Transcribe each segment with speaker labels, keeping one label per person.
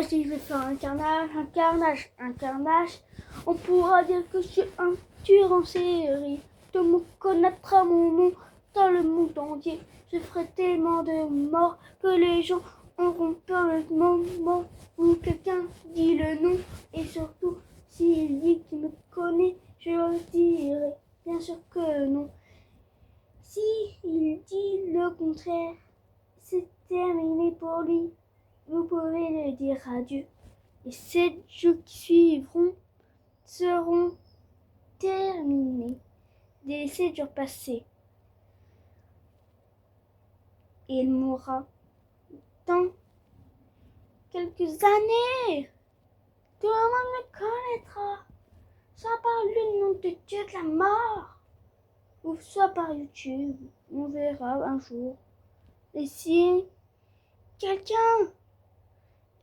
Speaker 1: Si je vais faire un carnage, on pourra dire que je suis un tueur en série. Tout le monde connaîtra mon nom dans le monde entier. Je ferai tellement de morts que les gens auront peur le moment où quelqu'un dit le nom. Et surtout, s'il dit qu'il me connaît, je leur dirai bien sûr que non. S'il dit le contraire, c'est terminé pour lui. Vous pouvez le dire adieu. Et 7 jours qui suivront seront terminés. Dès 7 jours passés, il mourra dans quelques années. Tout le monde me connaîtra, soit par le nom de Dieu de la mort, ou soit par YouTube. On verra un jour. Et si quelqu'un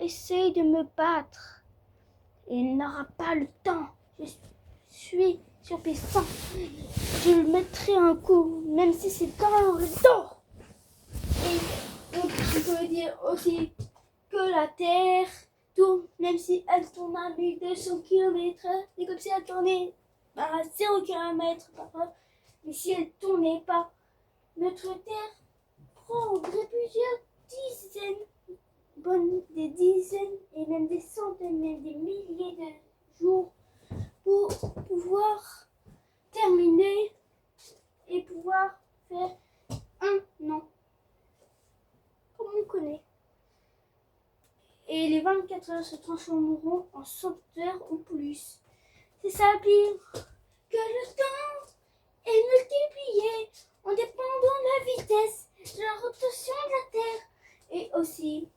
Speaker 1: essaye de me battre, il n'aura pas le temps. Je suis surpuissant. Je lui mettrai un coup, même si c'est dans le dos. Et on peut dire aussi que la Terre tourne, même si elle tourne à 1200 km. C'est comme si elle tournait à 0 km par heure. Mais si elle ne tournait pas, notre Terre prendrait plusieurs dizaines, des dizaines et même des centaines, même des milliers de jours pour pouvoir terminer et pouvoir faire un an, comme on connaît. Et les 24 heures se transformeront en 100 heures ou plus. C'est ça pire que le temps est multiplié en dépendant de la vitesse de la rotation de la Terre et aussi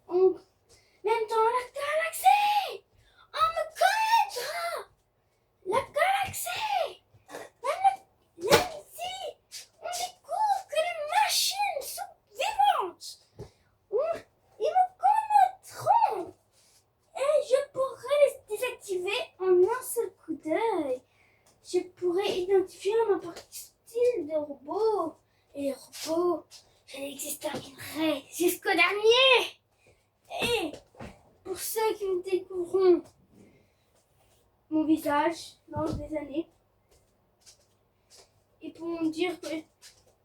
Speaker 1: même dans la galaxie. On me connaîtra. La galaxie. Même si on découvre que les machines sont vivantes, ils me connaîtront et je pourrai les désactiver en un seul coup d'œil. Je pourrai identifier n'importe quel style de robot. Et les robots, je les exterminerai jusqu'au dernier. Et pour ceux qui me découvriront mon visage dans des années, et pour me dire que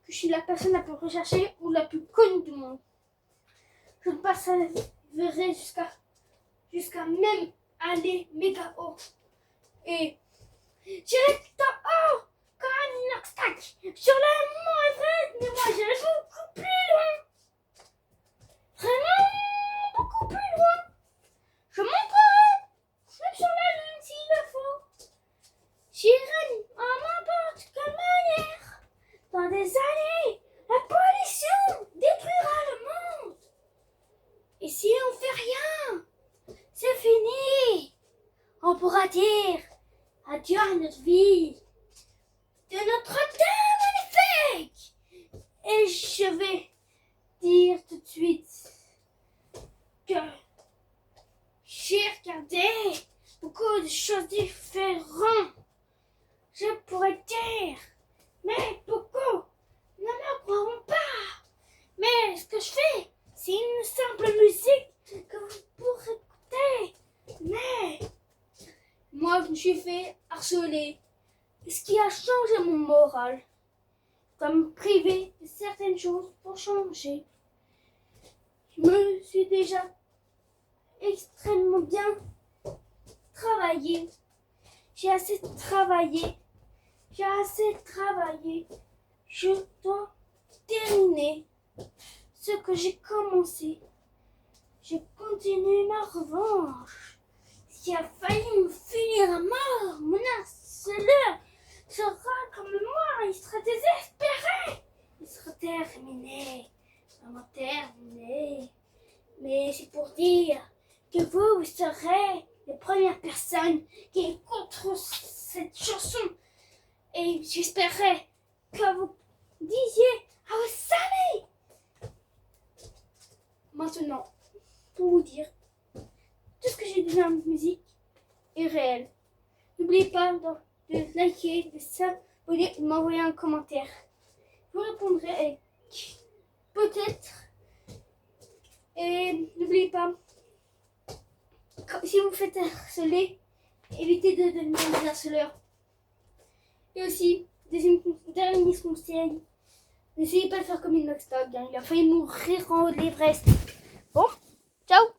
Speaker 1: je suis la personne la plus recherchée ou la plus connue du monde, je passerai jusqu'à même aller méga haut. Et j'irai tout en haut comme un inoxtac sur le mont Everest, mais moi j'irai beaucoup plus loin. Vraiment beaucoup plus loin. Je monterai même sur la lune s'il le faut. J'irai en n'importe quelle manière. Dans des années, la pollution détruira le monde. Et si on fait rien, c'est fini. On pourra dire adieu à notre vie, de notre terre magnifique. Et je vais dire tout de suite que j'ai regardé beaucoup de choses différentes. Je pourrais dire, mais beaucoup ne me croiront pas. Mais ce que je fais, c'est une simple musique que vous pourrez écouter. Mais moi, je me suis fait harceler, ce qui a changé mon moral. Comme privé de certaines choses pour changer. Je me suis déjà extrêmement bien travaillé. J'ai assez travaillé. Je dois terminer ce que j'ai commencé. Je continue ma revanche. S'il a failli me finir à mort, mon harceleur sera comme moi, il sera désespéré. Il sera terminé. Vraiment terminé. Mais c'est pour dire que vous serez les premières personnes qui écouteront cette chanson. Et j'espérais que vous disiez à vos amis. Maintenant, pour vous dire, tout ce que j'ai dit dans la musique est réel. N'oubliez pas de liker, de s'abonner, de m'envoyer un commentaire. Je vous répondrai avec peut-être. Et n'oubliez pas si vous faites harceler, évitez de devenir des harceleurs. Et aussi, dernier conseil, n'essayez pas de faire comme une Noxtag, hein. Il a failli mourir en haut de l'Everest. Bon, ciao.